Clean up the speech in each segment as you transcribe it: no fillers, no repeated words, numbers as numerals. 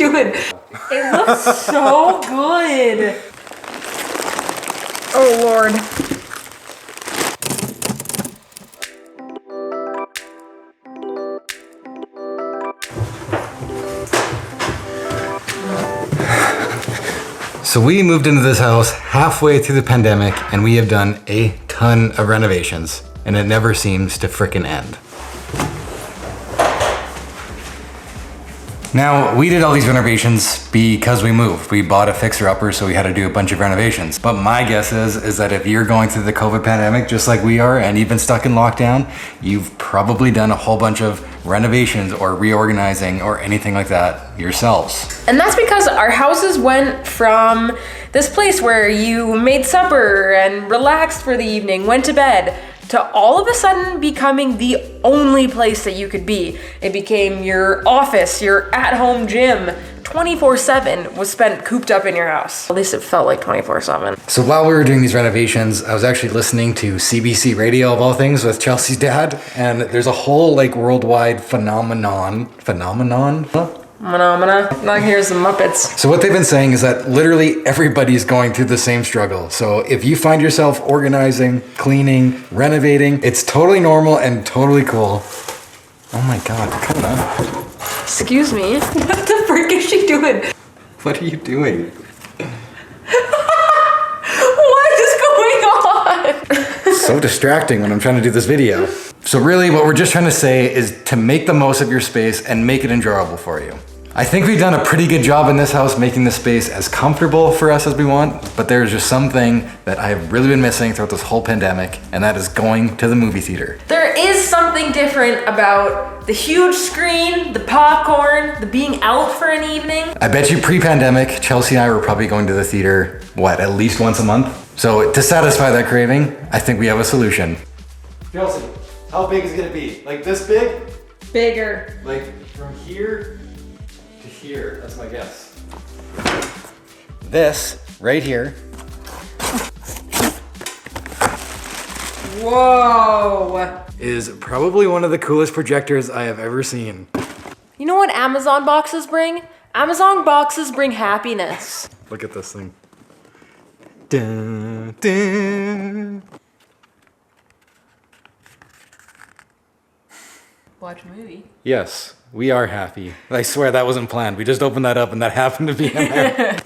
doing? It looks so good. Oh, Lord. So we moved into this house halfway through the pandemic and we have done a ton of renovations and it never seems to frickin' end. Now, we did all these renovations because we moved. We bought a fixer-upper, so we had to do a bunch of renovations. But my guess is that if you're going through the COVID pandemic just like we are and you've been stuck in lockdown, you've probably done a whole bunch of renovations or reorganizing or anything like that yourselves. And that's because our houses went from this place where you made supper and relaxed for the evening, went to bed, to all of a sudden becoming the only place that you could be. It became your office, your at-home gym. 24/7 was spent cooped up in your house. At least it felt like 24/7. So while we were doing these renovations, I was actually listening to CBC Radio of all things with Chelsey's dad, and there's a whole like worldwide phenomenon? Now here's the Muppets. So what they've been saying is that literally everybody's going through the same struggle. So if you find yourself organizing, cleaning, renovating, it's totally normal and totally cool. Oh my God, Kona. Excuse me, what the frick is she doing? What are you doing? What is going on? So distracting when I'm trying to do this video. So really what we're just trying to say is to make the most of your space and make it enjoyable for you. I think we've done a pretty good job in this house making the space as comfortable for us as we want, but there's just something that I have really been missing throughout this whole pandemic, and that is going to the movie theater. There is something different about the huge screen, the popcorn, the being out for an evening. I bet you pre-pandemic, Chelsey and I were probably going to the theater, at least once a month? So to satisfy that craving, I think we have a solution. Chelsey, how big is it gonna be? Like this big? Bigger. Like from here to here, that's my guess. This right here. Whoa. Is probably one of the coolest projectors I have ever seen. You know what Amazon boxes bring? Amazon boxes bring happiness. Look at this thing. Dun, dun. Watch a movie. Yes, we are happy. I swear that wasn't planned. We just opened that up and that happened to be in there.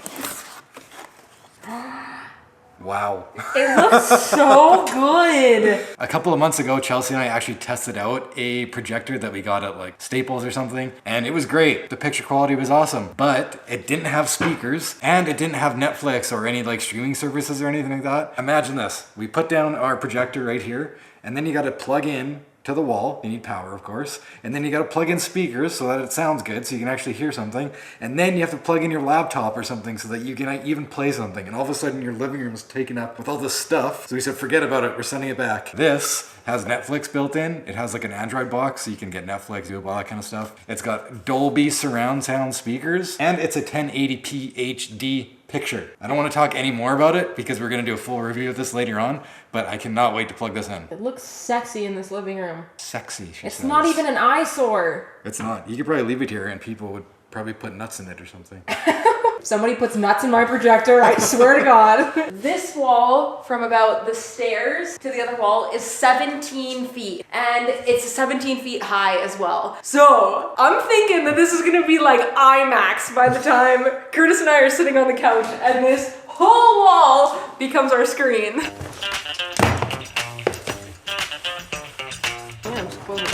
Wow. It looks so good. A couple of months ago, Chelsey and I actually tested out a projector that we got at like Staples or something, and it was great. The picture quality was awesome, but it didn't have speakers and it didn't have Netflix or any like streaming services or anything like that. Imagine this. We put down our projector right here, and then you got to plug in to the wall. You need power, of course. And then you got to plug in speakers so that it sounds good so you can actually hear something. And then you have to plug in your laptop or something so that you can even play something. And all of a sudden your living room is taken up with all this stuff. So we said, forget about it. We're sending it back. This has Netflix built in. It has like an Android box so you can get Netflix, do all that kind of stuff. It's got Dolby surround sound speakers, and it's a 1080p HD picture. I don't want to talk any more about it because we're going to do a full review of this later on, but I cannot wait to plug this in. It looks sexy in this living room. Sexy, she It's says. not even an eyesore. It's not. You could probably leave it here and people would probably put nuts in it or something. Somebody puts nuts in my projector, I swear to God. This wall from about the stairs to the other wall is 17 feet. And it's 17 feet high as well. So I'm thinking that this is gonna be like IMAX by the time Kurtis and I are sitting on the couch and this whole wall becomes our screen. Yeah, I'm just closing.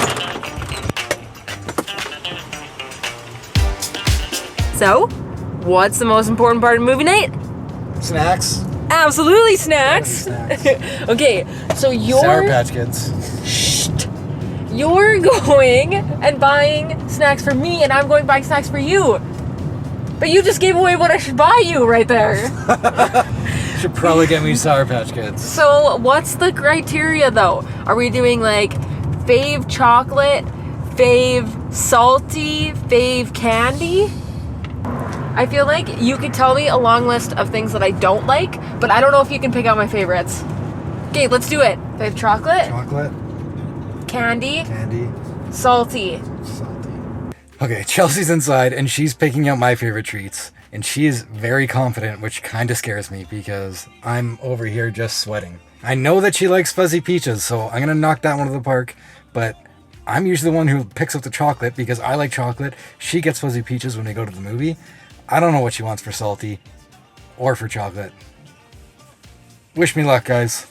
So, what's the most important part of movie night? Snacks. Absolutely snacks. Okay, so Sour Patch Kids. you're going and buying snacks for me, and I'm going buying snacks for you. But you just gave away what I should buy you right there. Should probably get me Sour Patch Kids. So what's the criteria though? Are we doing like fave chocolate, fave salty, fave candy? I feel like you could tell me a long list of things that I don't like, but I don't know if you can pick out my favorites. Okay, let's do it. Fave chocolate. Chocolate. Candy. Candy. Salty. Salty. Okay, Chelsea's inside and she's picking out my favorite treats. And she is very confident, which kind of scares me because I'm over here just sweating. I know that she likes fuzzy peaches, so I'm gonna knock that one to the park. But I'm usually the one who picks up the chocolate because I like chocolate. She gets fuzzy peaches when we go to the movie. I don't know what she wants for salty or for chocolate. Wish me luck, guys.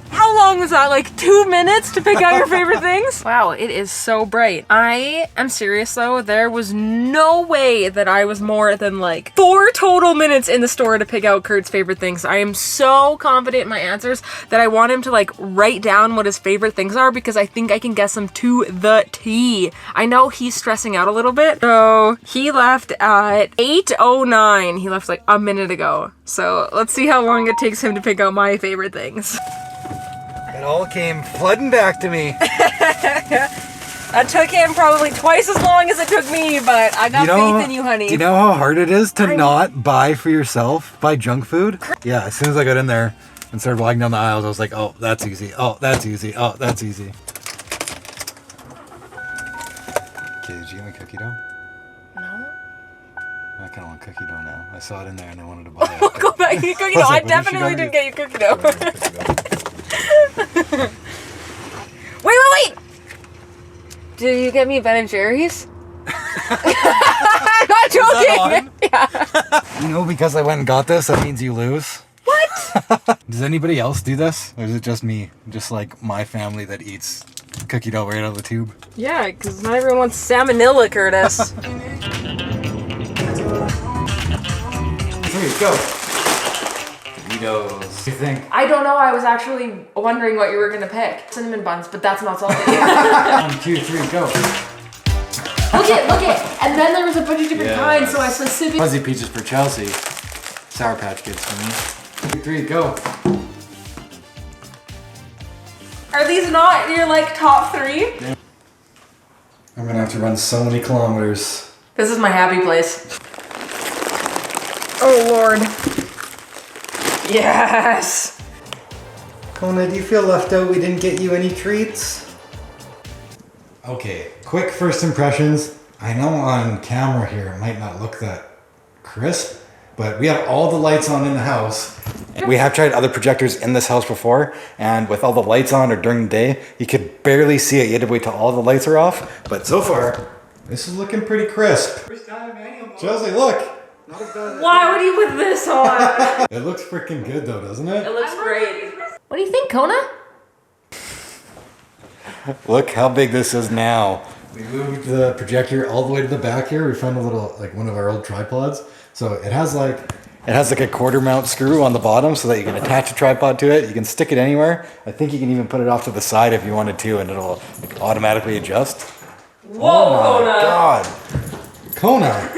How long was that? Like 2 minutes to pick out your favorite things? Wow, it is so bright. I am serious though. There was no way that I was more than like 4 total minutes in the store to pick out Kurt's favorite things. I am so confident in my answers that I want him to like write down what his favorite things are because I think I can guess them to the T. I know he's stressing out a little bit. So he left at 8:09. He left like a minute ago. So let's see how long it takes him to pick out my favorite things. It all came flooding back to me. That took him probably twice as long as it took me, but I got faith in you, honey. Do you know how hard it is to not buy for yourself, buy junk food? Yeah, as soon as I got in there and started walking down the aisles, I was like, oh, that's easy. Oh, that's easy. Oh, that's easy. Okay, did you get me cookie dough? No. I kind of want cookie dough now. I saw it in there and I wanted to buy it. We'll go back and get cookie dough. I definitely didn't get you cookie dough. Wait! Did you get me Ben & Jerry's? I'm not joking! Yeah. You know, because I went and got this, that means you lose. What? Does anybody else do this? Or is it just me? Just like my family that eats cookie dough right out of the tube? Yeah, because not everyone wants salmonella, Kurtis. 3, go! Doritos. What do you think? I don't know, I was actually wondering what you were gonna pick. Cinnamon buns, but that's not salty. 1, 2, 3, go! Look it! And then there was a bunch of different kinds, so I specifically... Fuzzy peaches for Chelsea. Sour Patch Kids for me. 2, 3, go! Are these not your, like, top 3? I'm gonna have to run so many kilometers. This is my happy place. Oh, Lord. Yes! Kona, do you feel left out? We didn't get you any treats? Okay, quick first impressions. I know on camera here it might not look that crisp, but we have all the lights on in the house. We have tried other projectors in this house before, and with all the lights on or during the day, you could barely see it. You had to wait till all the lights are off. But so far, this is looking pretty crisp. First time annual. Chelsea, look! Why would you put this on? It looks freaking good though, doesn't it? It looks great. What do you think, Kona? Look how big this is now. We moved the projector all the way to the back here. We found a little, like one of our old tripods. So it has like a quarter mount screw on the bottom so that you can attach a tripod to it. You can stick it anywhere. I think you can even put it off to the side if you wanted to and it'll like, automatically adjust. Whoa, oh my Kona! God. Kona!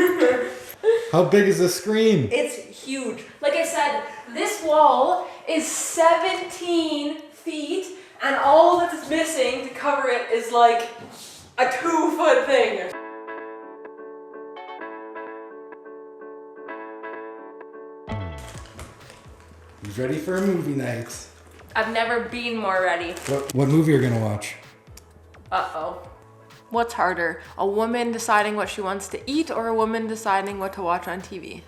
How big is the screen? It's huge. Like I said, this wall is 17 feet and all that's missing to cover it is like a 2-foot thing. He's ready for a movie night. I've never been more ready. What movie are you gonna watch? Uh-oh. What's harder, a woman deciding what she wants to eat or a woman deciding what to watch on TV?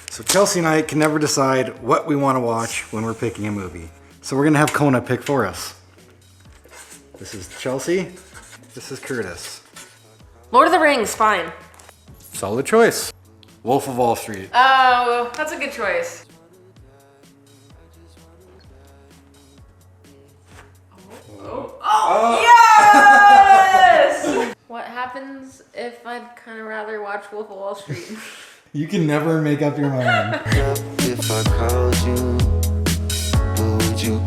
So Chelsea and I can never decide what we want to watch when we're picking a movie. So we're gonna have Kona pick for us. This is Chelsea, this is Kurtis. Lord of the Rings, fine. Solid choice. Wolf of Wall Street. Oh, that's a good choice. Oh, yes! What happens if I'd kind of rather watch Wolf of Wall Street? You can never make up your mind. If I called you, would you?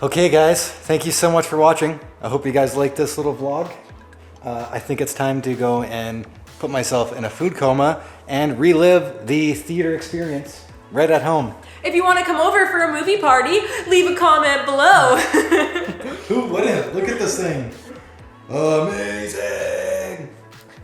Okay guys, thank you so much for watching. I hope you guys liked this little vlog. I think it's time to go and put myself in a food coma and relive the theater experience right at home. If you want to come over for a movie party, leave a comment below. Who wouldn't? Look at this thing. Amazing!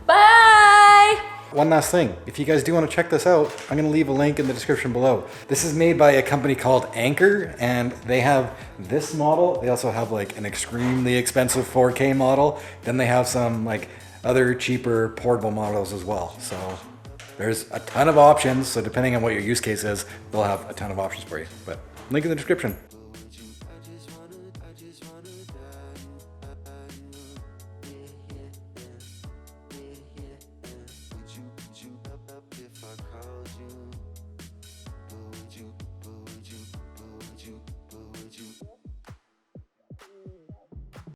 Bye! One last thing, if you guys do want to check this out, I'm going to leave a link in the description below. This is made by a company called Anchor, and they have this model. They also have like an extremely expensive 4K model. Then they have some like other cheaper portable models as well. So there's a ton of options. So depending on what your use case is, they'll have a ton of options for you. But link in the description.